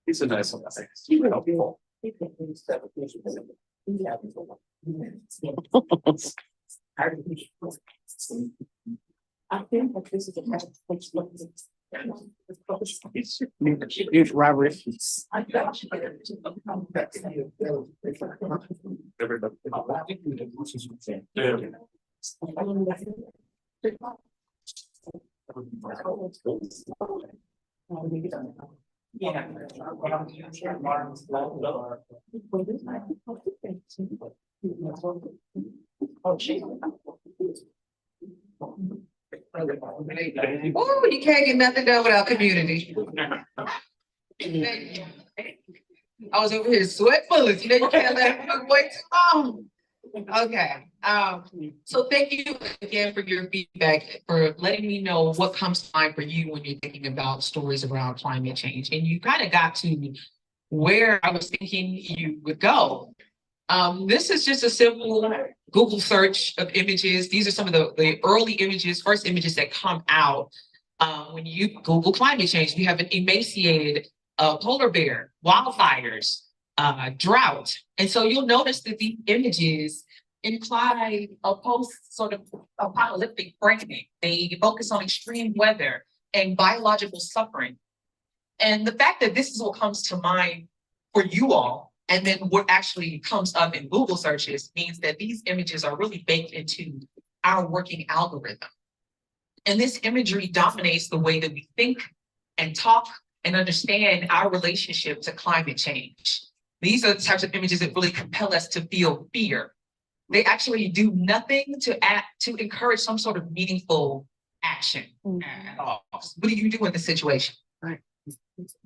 These are nice ones. I think that this is a huge robbery. Yeah. Oh, you can't get nothing done without community. I was over here sweat bullets. You know, you can't let it wait too long. Okay. So thank you again for your feedback, for letting me know what comes to mind for you when you're thinking about stories around climate change. And you kind of got to where I was thinking you would go. This is just a simple Google search of images. These are some of the early images, first images that come out when you Google climate change. We have an emaciated polar bear, wildfires, drought. And so you'll notice that these images imply a post sort of apocalyptic framing. They focus on extreme weather and biological suffering. And the fact that this is what comes to mind for you all, and then what actually comes up in Google searches, means that these images are really baked into our working algorithm. And this imagery dominates the way that we think and talk and understand our relationship to climate change. These are the types of images that really compel us to feel fear. They actually do nothing to encourage some sort of meaningful action at all. What do you do in the situation? Right.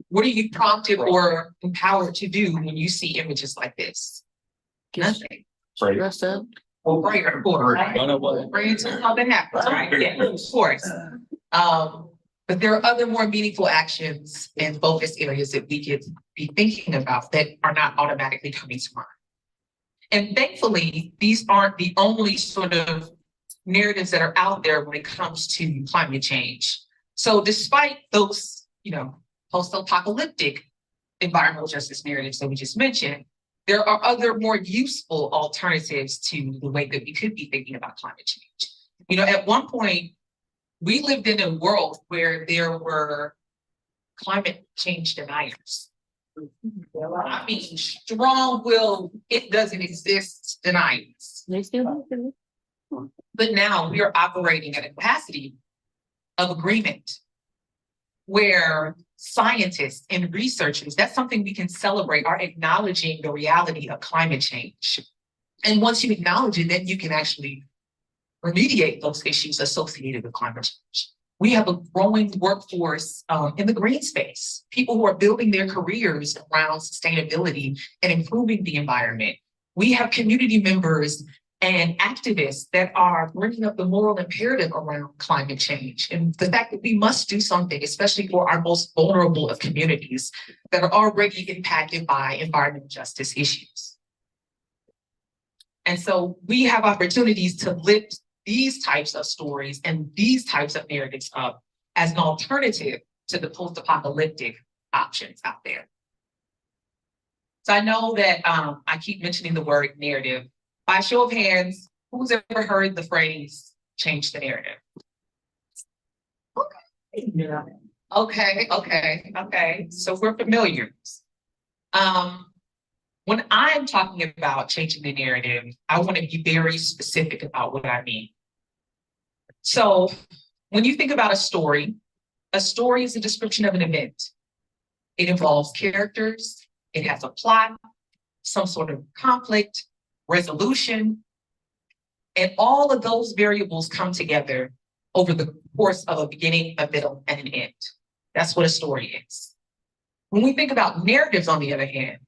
What are you prompted or empowered to do when you see images like this? Nothing. Right. Well, pray, of course. Pray until something happens, right? Yeah, of course. But there are other more meaningful actions and focus areas that we could be thinking about that are not automatically coming to mind. And thankfully, these aren't the only sort of narratives that are out there when it comes to climate change. So despite those, post-apocalyptic environmental justice narratives that we just mentioned, there are other more useful alternatives to the way that we could be thinking about climate change. At one point, we lived in a world where there were climate change deniers. I mean, strong-willed, it doesn't exist deniers. But now we are operating at a capacity of agreement where scientists and researchers, that's something we can celebrate, are acknowledging the reality of climate change. And once you acknowledge it, then you can actually remediate those issues associated with climate change. We have a growing workforce in the green space, people who are building their careers around sustainability and improving the environment. We have community members and activists that are bringing up the moral imperative around climate change and the fact that we must do something, especially for our most vulnerable of communities that are already impacted by environmental justice issues. And so we have opportunities to lift these types of stories and these types of narratives up as an alternative to the post-apocalyptic options out there. So I know that I keep mentioning the word narrative. By show of hands, who's ever heard the phrase change the narrative? Okay. So we're familiar. When I'm talking about changing the narrative, I want to be very specific about what I mean. So when you think about a story is a description of an event. It involves characters, it has a plot, some sort of conflict, resolution, and all of those variables come together over the course of a beginning, a middle, and an end. That's what a story is. When we think about narratives, on the other hand,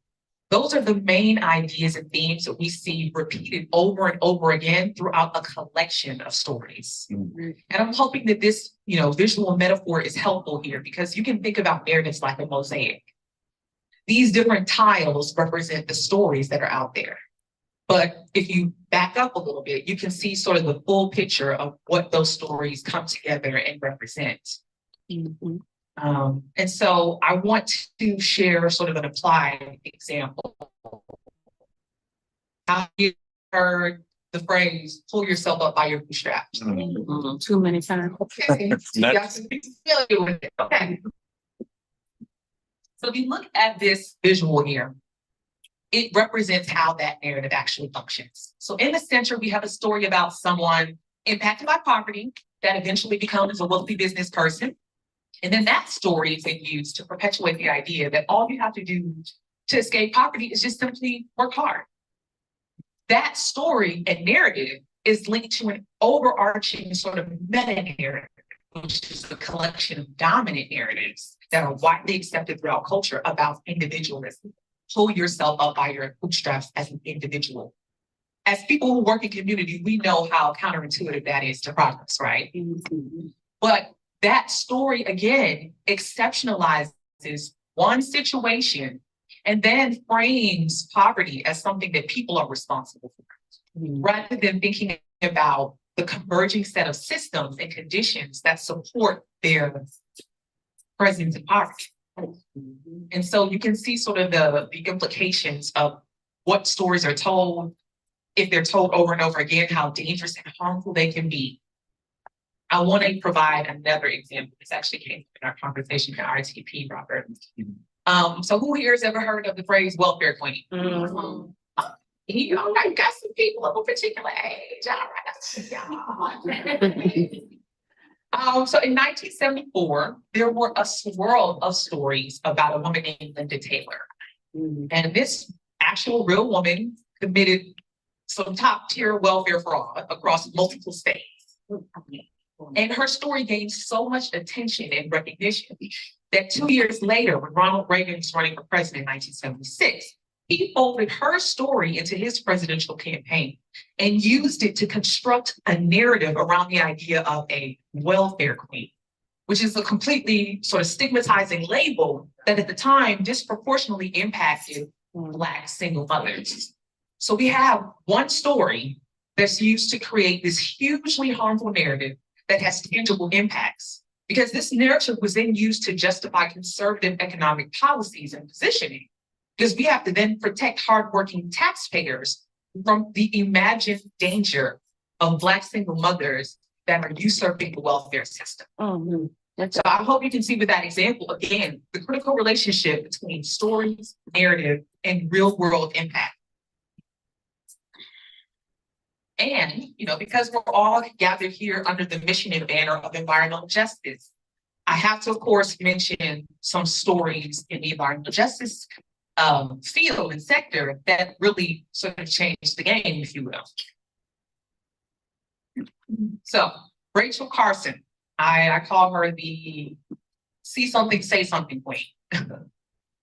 Those are the main ideas and themes that we see repeated over and over again throughout a collection of stories. And I'm hoping that this, visual metaphor is helpful here, because you can think about narratives like a mosaic. These different tiles represent the stories that are out there. But if you back up a little bit, you can see sort of the full picture of what those stories come together and represent. And so I want to share sort of an applied example. Have you heard the phrase, pull yourself up by your bootstraps? Too many times. Okay. You got to be familiar with it. Okay. So if you look at this visual here, it represents how that narrative actually functions. So in the center, we have a story about someone impacted by poverty that eventually becomes a wealthy business person. And then that story is then used to perpetuate the idea that all you have to do to escape poverty is just simply work hard. That story and narrative is linked to an overarching sort of meta-narrative, which is the collection of dominant narratives that are widely accepted throughout culture about individualism. Pull yourself up by your bootstraps as an individual. As people who work in community, we know how counterintuitive that is to progress, right? But that story, again, exceptionalizes one situation and then frames poverty as something that people are responsible for, rather than thinking about the converging set of systems and conditions that support their presence in poverty. And so you can see sort of the implications of what stories are told, if they're told over and over again, how dangerous and harmful they can be. I want to provide another example. This actually came in our conversation at RTP, Robert. So who here has ever heard of the phrase welfare queen? You got some people of a particular age. All right. So in 1974, there were a swirl of stories about a woman named Linda Taylor. And this actual real woman committed some top tier welfare fraud across multiple states. And her story gained so much attention and recognition that 2 years later, when Ronald Reagan was running for president in 1976, he folded her story into his presidential campaign and used it to construct a narrative around the idea of a welfare queen, which is a completely sort of stigmatizing label that at the time disproportionately impacted Black single mothers. So we have one story that's used to create this hugely harmful narrative that has tangible impacts, because this narrative was then used to justify conservative economic policies and positioning, because we have to then protect hardworking taxpayers from the imagined danger of Black single mothers that are usurping the welfare system. So I hope you can see with that example, again, the critical relationship between stories, narrative, and real world impact. And, because we're all gathered here under the mission and banner of environmental justice, I have to, of course, mention some stories in the environmental justice field and sector that really sort of changed the game, if you will. So Rachel Carson, I call her the see something, say something queen.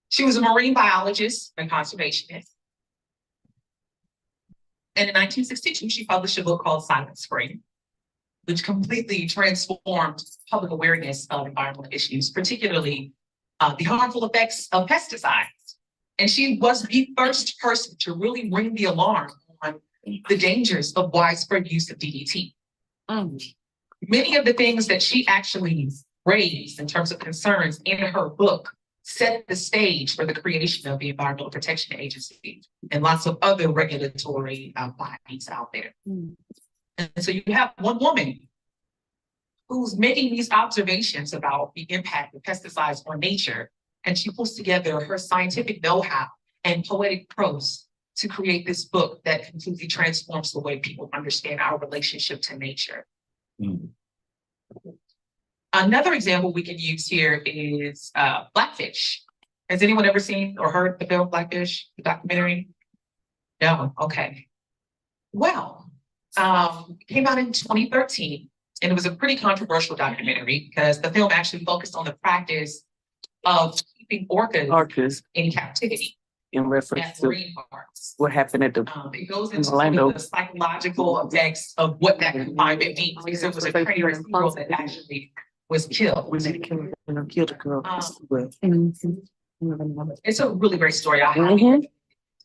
She was a marine biologist and conservationist. And in 1962, she published a book called Silent Spring, which completely transformed public awareness of environmental issues, particularly the harmful effects of pesticides. And she was the first person to really ring the alarm on the dangers of widespread use of DDT. Many of the things that she actually raised in terms of concerns in her book set the stage for the creation of the Environmental Protection Agency and lots of other regulatory bodies out there. And so you have one woman who's making these observations about the impact of pesticides on nature, and she pulls together her scientific know-how and poetic prose to create this book that completely transforms the way people understand our relationship to nature. Another example we can use here is Blackfish. Has anyone ever seen or heard the film Blackfish, the documentary? No, okay. Well, it came out in 2013, and it was a pretty controversial documentary because the film actually focused on the practice of keeping orcas in captivity. in reference at to marine parks. what happened at the It goes into some Orlando. of the psychological effects of what that confinement means, because it was a trainer at SeaWorld that actually was killed. when they killed a girl. Um, Mhm. It's a really great story. I highly recommend it.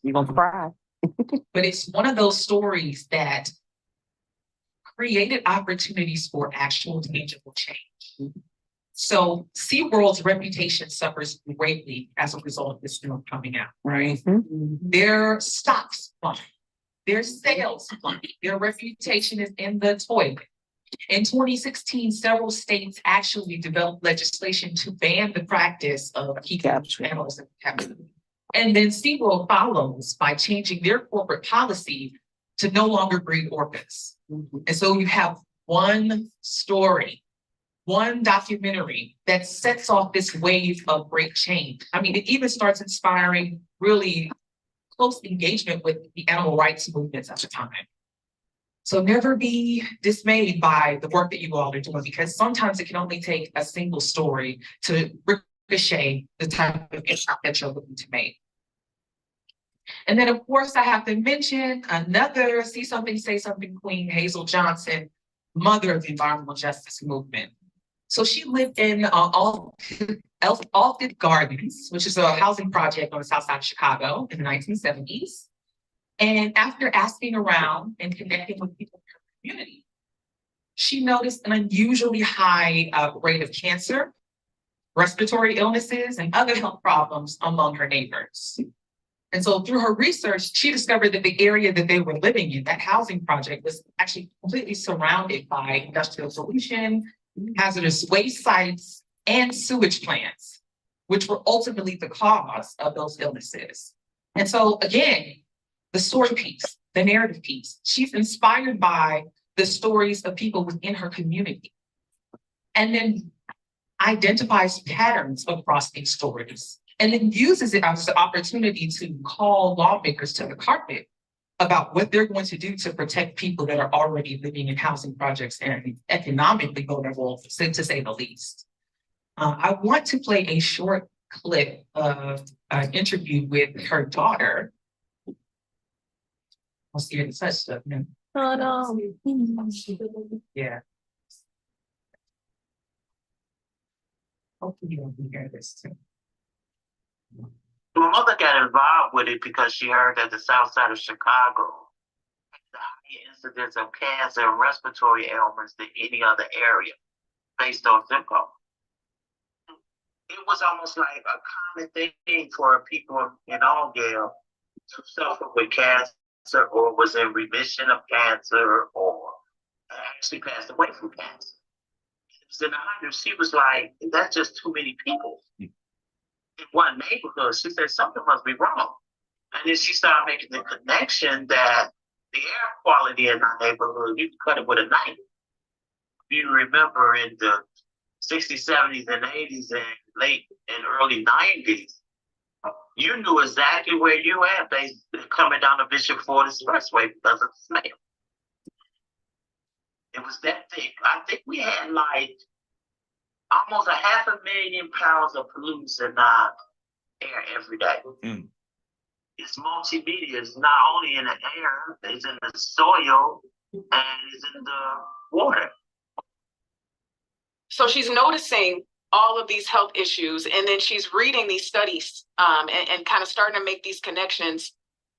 You gonna cry? But it's one of those stories that created opportunities for actual tangible change. So SeaWorld's reputation suffers greatly as a result of this film coming out, right? Mhm. Their stocks plummet, their sales plummet, their reputation is in the toilet. In 2016, several states actually developed legislation to ban the practice of keeping animals in captivity. And then SeaWorld follows by changing their corporate policy to no longer breed orcas. And so you have one story, one documentary that sets off this wave of great change. I mean, it even starts inspiring really close engagement with the animal rights movements at the time. So never be dismayed by the work that you all are doing, because sometimes it can only take a single story to ricochet the type of impact that you're looking to make. And then, of course, I have to mention another See Something, Say Something queen, Hazel Johnson, mother of the environmental justice movement. So she lived in Alfred Gardens, which is a housing project on the south side of Chicago in the 1970s. And after asking around and connecting with people in her community, she noticed an unusually high rate of cancer, respiratory illnesses, and other health problems among her neighbors. And so through her research, she discovered that the area that they were living in, that housing project, was actually completely surrounded by industrial pollution, hazardous waste sites, and sewage plants, which were ultimately the cause of those illnesses. And so again, the story piece, the narrative piece, she's inspired by the stories of people within her community, and then identifies patterns across these stories, and then uses it as an opportunity to call lawmakers to the carpet about what they're going to do to protect people that are already living in housing projects and economically vulnerable, to say the least. I want to play a short clip of an interview with her daughter. I'll see you touch stuff. Oh no. Yeah. Hopefully you don't hear this too. My mother got involved with it because she heard that the south side of Chicago had the higher incidence of cancer and respiratory ailments than any other area based on zip code. It was almost like a common thing for people in Allgale to suffer with cancer, or was in remission of cancer, or actually passed away from cancer. It was in the hundreds. She was like, that's just too many people in one neighborhood. She said something must be wrong. And then she started making the connection that the air quality in our neighborhood, you can cut it with a knife. If you remember in the 60s, 70s, and 80s, and late and early 90s, you knew exactly where you at based coming down the Bishop Ford Expressway because of the smell. It was that thick. I think we had like almost 500,000 pounds of pollutants in our air every day. Mm. It's multimedia. It's not only in the air, it's in the soil, and it's in the water. So she's noticing all of these health issues, and then she's reading these studies and kind of starting to make these connections.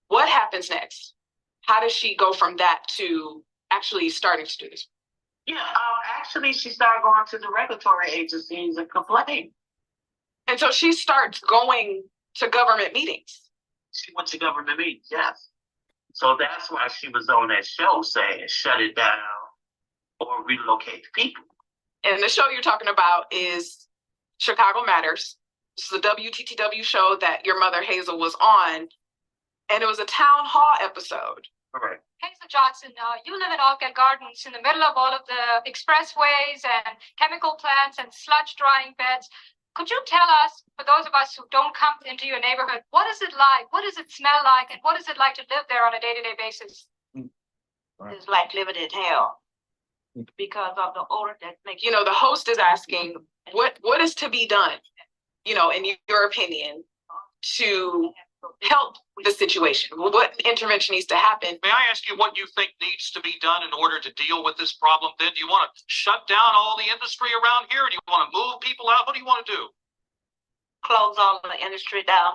What happens next? How does she go from that to actually starting to do this? Yeah, actually, she started going to the regulatory agencies and complaining. And so she starts going to government meetings. She went to government meetings, yes. So that's why she was on that show saying, shut it down or relocate the people. And the show you're talking about is Chicago Matters. This is a WTTW show that your mother Hazel was on, and it was a town hall episode. Correct. Hazel Johnson, you live in Orchid Gardens in the middle of all of the expressways and chemical plants and sludge drying beds. Could you tell us, for those of us who don't come into your neighborhood, what is it like? What does it smell like? And what is it like to live there on a day-to-day basis? Right. It's like living in hell because of the odor that makes You know, the host is asking, what is to be done, you know, in your opinion, to help the situation? What intervention needs to happen? May I ask you what you think needs to be done in order to deal with this problem? Then do you want to shut down all the industry around here? Do you want to move people out? What do you want to do? Close all the industry down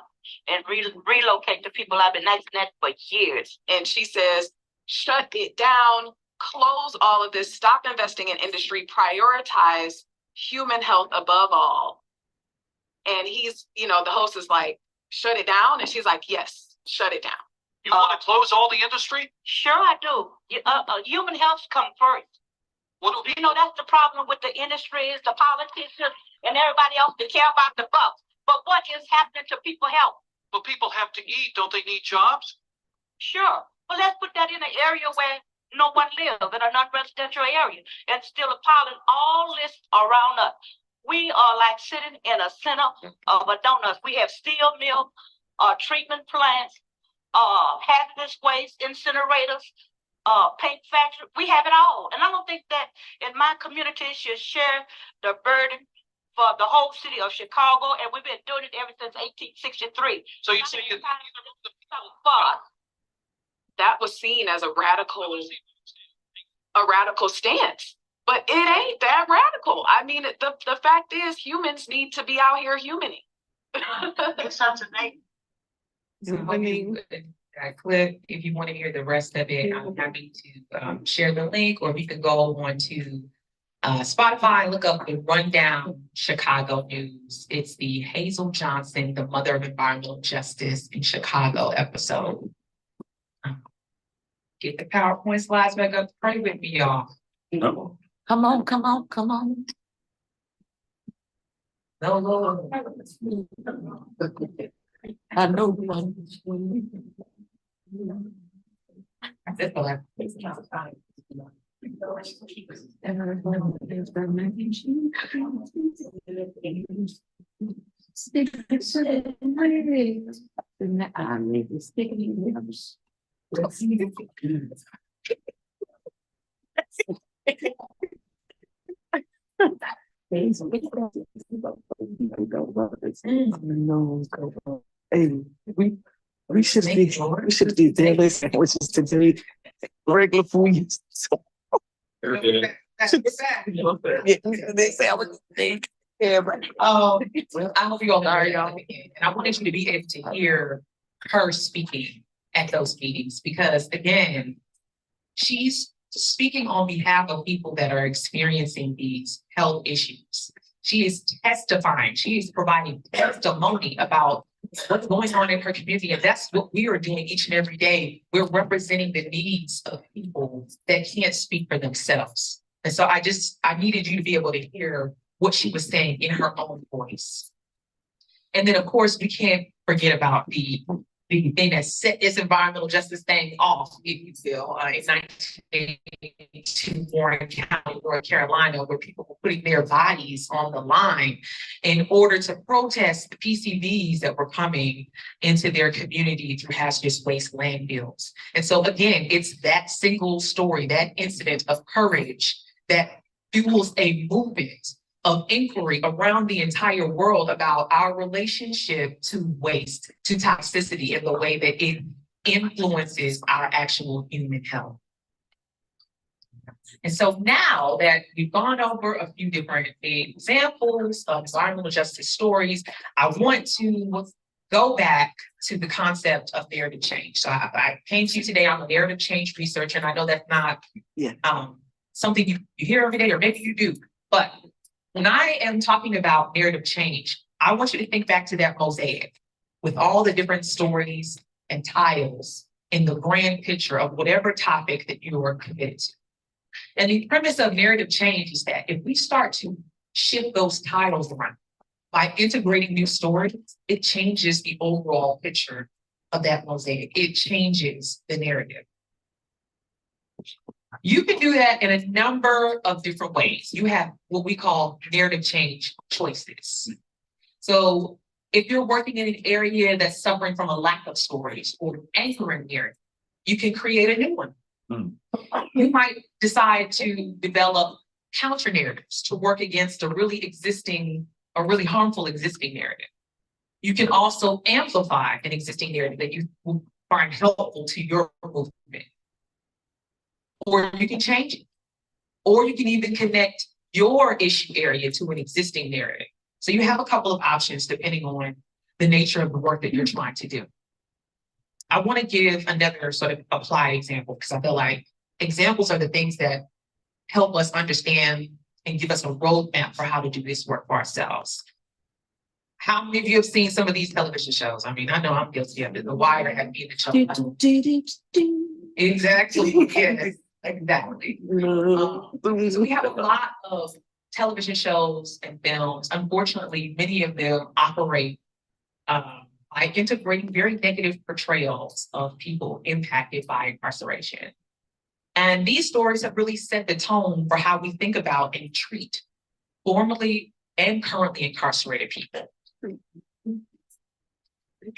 and relocate the people I've been asking that for years. And she says, shut it down, close all of this, stop investing in industry, prioritize human health above all. And he's, you know, the host is like, shut it down. And she's like, yes, shut it down. You want to close all the industry? Sure I do. Human health come first. What do You know, that's the problem with the industry is the politicians and everybody else that care about the bucks. But what is happening to people's health? well, people have to eat. Don't they need jobs? Sure. Well, let's put that in an area where no one lives, in a non-residential area, and still piling all this around us. We are like sitting in a center of a donut. We have steel mill, treatment plants, hazardous waste, incinerators, paint factory. We have it all. And I don't think that in my community should share the burden for the whole city of Chicago. And we've been doing it ever since 1863. So you say you But That was seen as a radical stance. But it ain't that radical. I mean, the fact is humans need to be out here humaning. It's such a name. So I mean, that clip, if you want to hear the rest of it, I'm happy to share the link, or we could go on to Spotify, look up the Rundown Chicago News. It's the Hazel Johnson, the Mother of Environmental Justice in Chicago episode. Get the PowerPoint slides back up. Pray with me, y'all. No. Come on, come on, come on. No, no. I know one. That's all I- Hey, we should be daily sandwiches today. Regular food. I hope you all know, y'all. And I wanted you to be able to hear her speaking at those meetings, because again, she's speaking on behalf of people that are experiencing these health issues. She is testifying, she is providing testimony about what's going on in her community. And that's what we are doing each and every day. We're representing the needs of people that can't speak for themselves. And so I needed you to be able to hear what she was saying in her own voice. And then, of course, we can't forget about the thing that set this environmental justice thing off, if you will, in 1982, Warren County, North Carolina, where people were putting their bodies on the line in order to protest the PCBs that were coming into their community through hazardous waste landfills. And so again, it's that single story, that incident of courage that fuels a movement of inquiry around the entire world about our relationship to waste, to toxicity, and the way that it influences our actual human health. And so now that we've gone over a few different examples of environmental justice stories, I want to go back to the concept of narrative change. So I came to you today, I'm a narrative change researcher, and I know that's not something you hear every day, or maybe you do, but when I am talking about narrative change, I want you to think back to that mosaic with all the different stories and tiles in the grand picture of whatever topic that you are committed to. And the premise of narrative change is that if we start to shift those tiles around by integrating new stories, it changes the overall picture of that mosaic. It changes the narrative. You can do that in a number of different ways. You have what we call narrative change choices. So if you're working in an area that's suffering from a lack of stories or anchoring narrative, you can create a new one. You might decide to develop counter narratives to work against a really harmful existing narrative. You can also amplify an existing narrative that you will find helpful to your movement. Or you can change it. Or you can even connect your issue area to an existing narrative. So you have a couple of options depending on the nature of the work that you're trying to do. I want to give another sort of applied example because I feel like examples are the things that help us understand and give us a roadmap for how to do this work for ourselves. How many of you have seen some of these television shows? I mean, I know I'm guilty of it. The Wire had been the show. Exactly. Yes, exactly. So we have a lot of television shows and films. Unfortunately, many of them operate by integrating very negative portrayals of people impacted by incarceration. And these stories have really set the tone for how we think about and treat formerly and currently incarcerated people.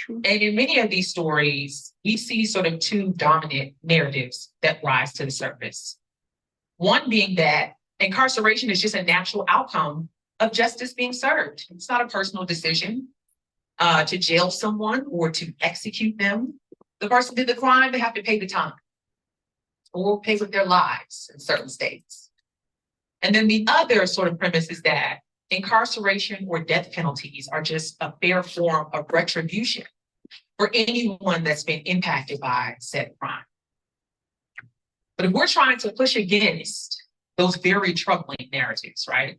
And in many of these stories, we see sort of two dominant narratives that rise to the surface. One being that incarceration is just a natural outcome of justice being served. It's not a personal decision to jail someone or to execute them. The person did the crime, they have to pay the time or pay with their lives in certain states. And then the other sort of premise is that incarceration or death penalties are just a fair form of retribution for anyone that's been impacted by said crime. But if we're trying to push against those very troubling narratives, right?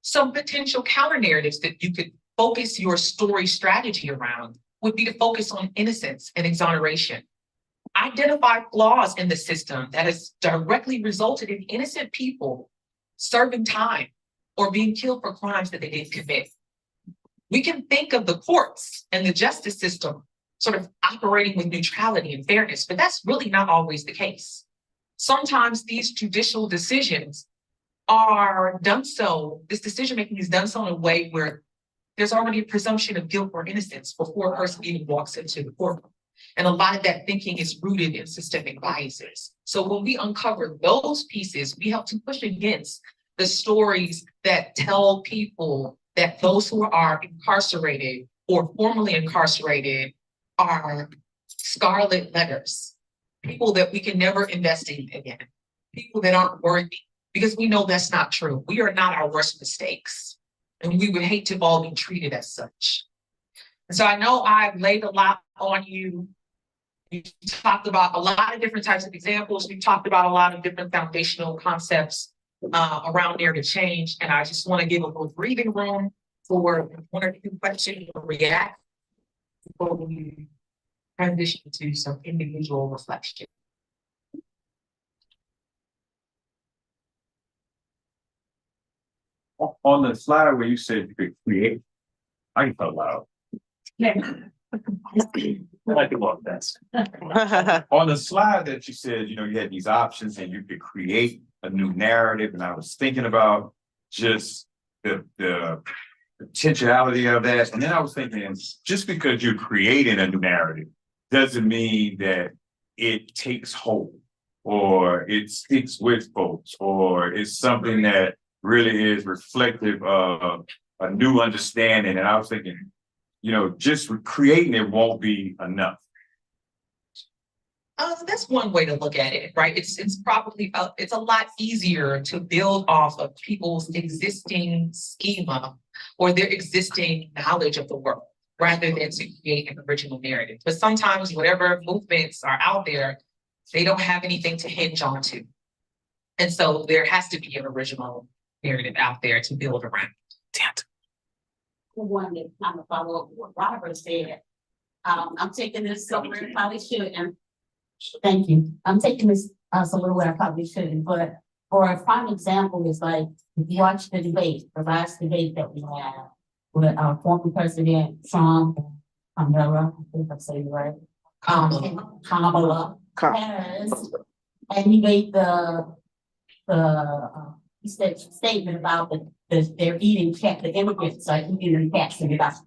Some potential counter narratives that you could focus your story strategy around would be to focus on innocence and exoneration. Identify flaws in the system that has directly resulted in innocent people serving time or being killed for crimes that they didn't commit. We can think of the courts and the justice system sort of operating with neutrality and fairness, but that's really not always the case. Sometimes these judicial decisions are done so, this decision-making is done so in a way where there's already a presumption of guilt or innocence before a person even walks into the courtroom. And a lot of that thinking is rooted in systemic biases. So when we uncover those pieces, we help to push against the stories that tell people that those who are incarcerated or formerly incarcerated are scarlet letters, people that we can never investigate again, people that aren't worthy, because we know that's not true. We are not our worst mistakes, and we would hate to all be treated as such. And so I know I've laid a lot on you. We talked about a lot of different types of examples. We talked about a lot of different foundational concepts around narrative change. And I just want to give a little breathing room for one or two questions to react before we transition to some individual reflection. On the slide where you said you could create, I felt loud. I like to walk fast. On the slide that you said, you know, you had these options and you could create a new narrative, and I was thinking about just the potentiality of that. And then I was thinking, just because you're creating a new narrative doesn't mean that it takes hold or it sticks with folks or it's something that really is reflective of a new understanding. And I was thinking, you know, just creating it won't be enough. That's one way to look at it, right? It's probably it's a lot easier to build off of people's existing schema or their existing knowledge of the world rather than to create an original narrative. But sometimes whatever movements are out there, they don't have anything to hinge on to. And so there has to be an original narrative out there to build around. One that kind of follow up what Robert said. I'm taking this somewhere I probably shouldn't. Thank you. I'm taking this somewhere where I probably shouldn't, but for a prime example is like if you watch the debate, the last debate that we had with our former president Trump, Kamala, I think I'm saying it right. Kamala Harris, and he made the statement about they're eating cat, the immigrants are eating cats in the box.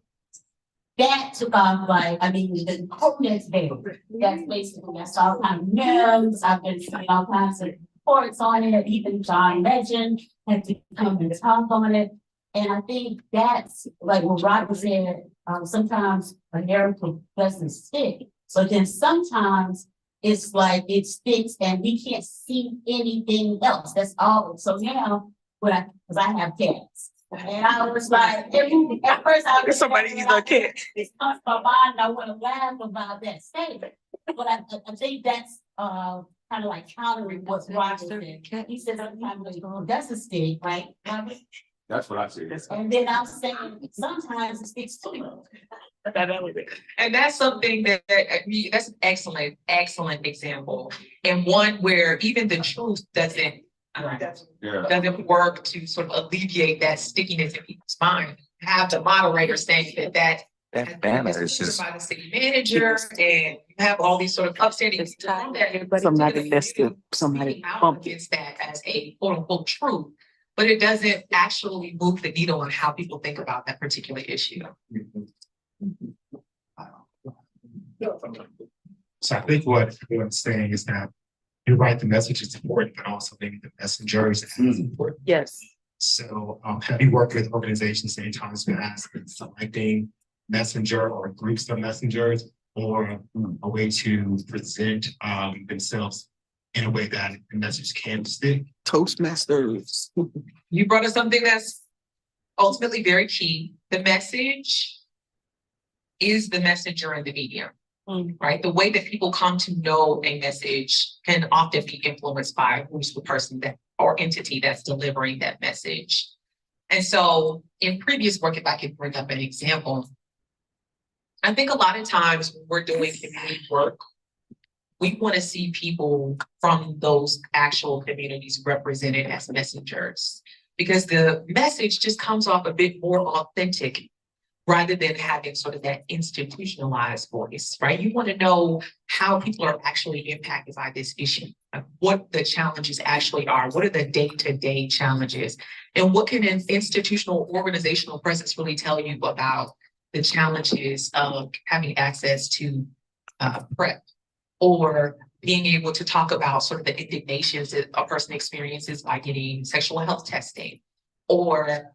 That took off like, I mean, the whole next day. That's basically, I saw all kinds of news, I've been seeing all kinds of reports on it, even John Legend had to come and talk on it. And I think that's like what Robert said, sometimes a narrative doesn't stick. So then sometimes it's like it sticks and we can't see anything else. That's all. So now, because I have cats. And I was like, at first I was. Somebody needs a cat. It's not my mind, I want to laugh about that statement. But I think that's, kind of like countering what Roger said. He said, sometimes it doesn't stick, right? That's what I said. And then I'm saying, sometimes it sticks too. And that's something that's an excellent example. And one where even the truth doesn't work to sort of alleviate that stickiness in people's mind. Have the moderator saying that banner is just. by the city manager, and you have all these sort of upstanding. Somebody listed, somebody bumped it. Against that as a quote unquote truth, but it doesn't actually move the needle on how people think about that particular issue. So I think what everyone's saying is that you're right, the message is important, but also maybe the messengers is important. Yes. So have you worked with organizations anytime as in selecting messenger or groups of messengers, or a way to present themselves in a way that the message can stick? Toastmasters. You brought up something that's ultimately very key. The message is the messenger in the medium, right? The way that people come to know a message can often be influenced by who's the person that or entity that's delivering that message. And so in previous work, if I could bring up an example, I think a lot of times when we're doing community work, we want to see people from those actual communities represented as messengers, because the message just comes off a bit more authentic rather than having sort of that institutionalized voice, right? You want to know how people are actually impacted by this issue, like what the challenges actually are, what are the day-to-day challenges, and what can an institutional organizational presence really tell you about the challenges of having access to PrEP, or being able to talk about sort of the indignations that a person experiences by getting sexual health testing, or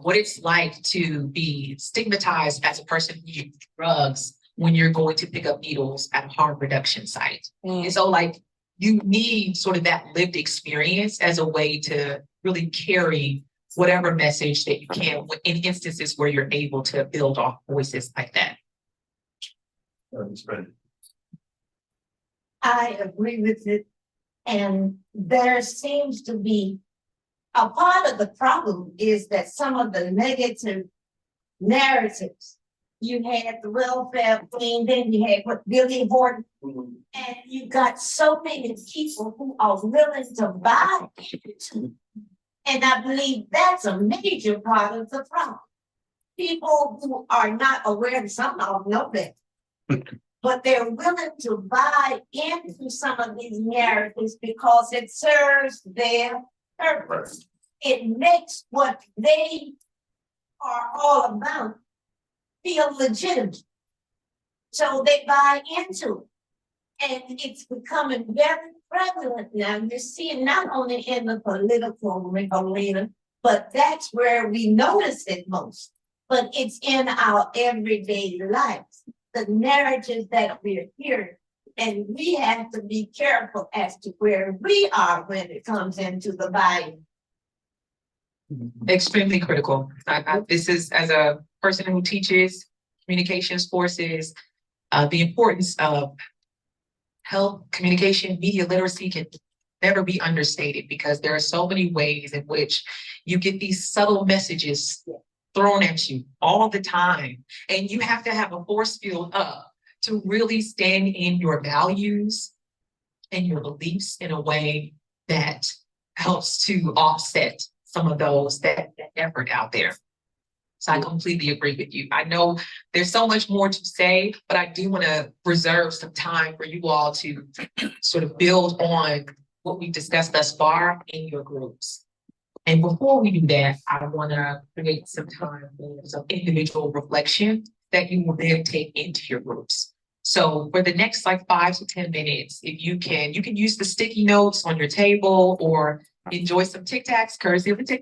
what it's like to be stigmatized as a person who uses drugs when you're going to pick up needles at a harm reduction site. And so like you need sort of that lived experience as a way to really carry whatever message that you can in instances where you're able to build off voices like that. I agree with it. And there seems to be a part of the problem is that some of the negative narratives, you had the welfare queen, then you had what Billy Horton, and you got so many people who are willing to buy into. And I believe that's a major part of the problem. People who are not aware, and some of them know that, but they're willing to buy into some of these narratives because it serves their purpose. It makes what they are all about feel legitimate. So they buy into it. And it's becoming very prevalent now. You see it not only in the political arena, but that's where we notice it most. But it's in our everyday lives, the narratives that we're hearing. And we have to be careful as to where we are when it comes into the buying. Extremely critical. This is, as a person who teaches communications courses, the importance of health, communication, media literacy can never be understated, because there are so many ways in which you get these subtle messages thrown at you all the time. And you have to have a force field up to really stand in your values and your beliefs in a way that helps to offset some of that effort out there. So I completely agree with you. I know there's so much more to say, but I do want to reserve some time for you all to sort of build on what we've discussed thus far in your groups. And before we do that, I want to create some time for some individual reflection that you will then take into your groups. So for the next like 5 to 10 minutes, if you can use the sticky notes on your table or enjoy some Tic Tacs, courtesy of the Tic